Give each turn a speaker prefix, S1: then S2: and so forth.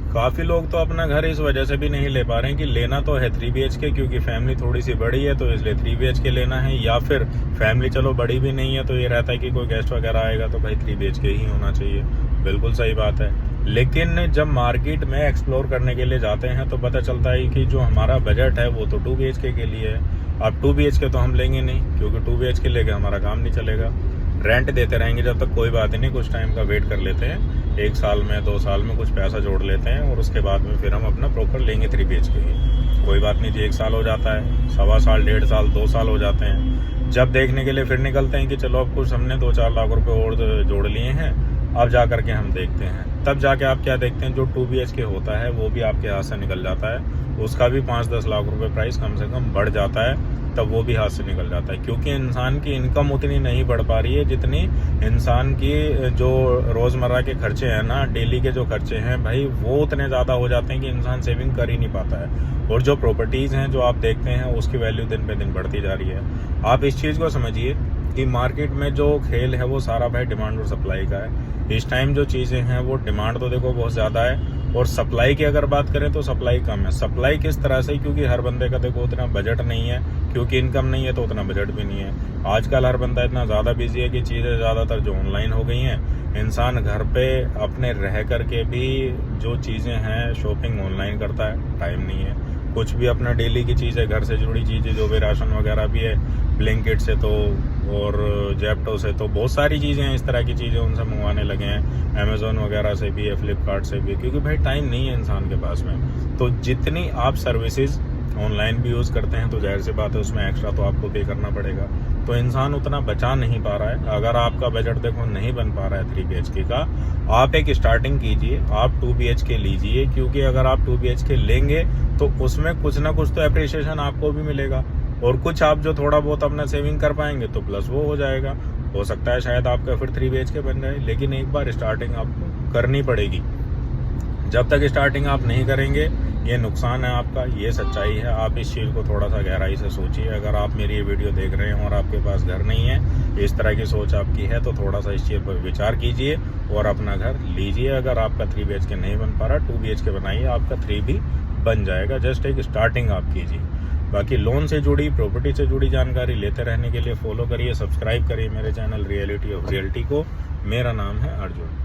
S1: काफ़ी लोग तो अपना घर इस वजह से भी नहीं ले पा रहे हैं कि लेना तो है 3 BHK, क्योंकि फैमिली थोड़ी सी बड़ी है तो इसलिए 3 BHK लेना है, या फिर फैमिली चलो बड़ी भी नहीं है तो ये रहता है कि कोई गेस्ट वगैरह आएगा तो भाई 3 BHK ही होना चाहिए। बिल्कुल सही बात है। लेकिन जब मार्केट में एक्सप्लोर करने के लिए जाते हैं तो पता चलता है कि जो हमारा बजट है वो तो 2 BHK के लिए है। अब 2 BHK तो हम लेंगे नहीं, क्योंकि 2 BHK लेके हमारा काम नहीं चलेगा। रेंट देते रहेंगे जब तक कोई बात ही नहीं, कुछ टाइम का वेट कर लेते हैं, 1 साल में 2 साल में कुछ पैसा जोड़ लेते हैं और उसके बाद में फिर हम अपना प्रॉपर लेंगे 3 BHK ही। कोई बात नहीं जी, 1 साल हो जाता है, 1.25 साल, 1.5 साल, 2 साल हो जाते हैं। जब देखने के लिए फिर निकलते हैं कि चलो अब कुछ हमने 2-4 लाख रुपए और जोड़ लिए हैं, अब जा करके हम देखते हैं, तब जाके आप क्या देखते हैं जो 2 BHK होता है वो भी आपके हाथ से निकल जाता है, उसका भी 5-10 लाख रुपए प्राइस कम से कम बढ़ जाता है, तब वो भी हाथ से निकल जाता है। क्योंकि इंसान की इनकम उतनी नहीं बढ़ पा रही है जितनी इंसान की जो रोज़मर्रा के खर्चे हैं ना, डेली के जो खर्चे हैं भाई, वो उतने ज़्यादा हो जाते हैं कि इंसान सेविंग कर ही नहीं पाता है। और जो प्रॉपर्टीज़ हैं जो आप देखते हैं उसकी वैल्यू दिन पे दिन बढ़ती जा रही है। आप इस चीज़ को समझिए कि मार्केट में जो खेल है वो सारा भाई डिमांड और सप्लाई का है। इस टाइम जो चीज़ें हैं वो डिमांड तो देखो बहुत ज़्यादा है, और सप्लाई की अगर बात करें तो सप्लाई कम है। सप्लाई किस तरह से, क्योंकि हर बंदे का देखो उतना बजट नहीं है, क्योंकि इनकम नहीं है तो उतना बजट भी नहीं है। आजकल हर बंदा इतना ज़्यादा बिजी है कि चीज़ें ज़्यादातर जो ऑनलाइन हो गई हैं, इंसान घर पे अपने रह करके भी जो चीज़ें हैं शॉपिंग ऑनलाइन करता है, टाइम नहीं है। कुछ भी अपना डेली की चीज़ें, घर से जुड़ी चीज़ें जो भी राशन वगैरह भी है, ब्लिंकिट से तो और जेप्टो से तो बहुत सारी चीज़ें हैं, इस तरह की चीज़ें उनसे मंगवाने लगे हैं, अमेज़ोन वगैरह से भी है, फ्लिपकार्ट से भी, क्योंकि भाई टाइम नहीं है इंसान के पास में। तो जितनी आप सर्विसेज ऑनलाइन भी यूज़ करते हैं तो जाहिर सी बात है उसमें एक्स्ट्रा तो आपको पे करना पड़ेगा, तो इंसान उतना बचा नहीं पा रहा है। अगर आपका बजट देखो नहीं बन पा रहा है 3 BHK का, आप एक स्टार्टिंग कीजिए, आप 2 BHK लीजिए, क्योंकि अगर आप 2 BHK लेंगे तो उसमें कुछ ना कुछ तो अप्रिसिएशन आपको भी मिलेगा, और कुछ आप जो थोड़ा बहुत अपना सेविंग कर पाएंगे तो प्लस वो हो जाएगा। हो सकता है शायद आपका फिर 3 BHK बन जाए, लेकिन एक बार स्टार्टिंग आपको करनी पड़ेगी। जब तक स्टार्टिंग आप नहीं करेंगे ये नुकसान है आपका, ये सच्चाई है। आप इस चीज़ को थोड़ा सा गहराई से सोचिए। अगर आप मेरी ये वीडियो देख रहे हैं और आपके पास घर नहीं है, इस तरह की सोच आपकी है, तो थोड़ा सा इस चीज़ पर विचार कीजिए और अपना घर लीजिए। अगर आपका 3 BHK नहीं बन पा रहा, 2 BHK बनाइए, आपका 3 भी बन जाएगा। जस्ट एक स्टार्टिंग आप कीजिए। बाकी लोन से जुड़ी, प्रॉपर्टी से जुड़ी जानकारी लेते रहने के लिए फॉलो करिए, सब्सक्राइब करिए मेरे चैनल रियलिटी ऑफ रियल्टी को। मेरा नाम है अर्जुन।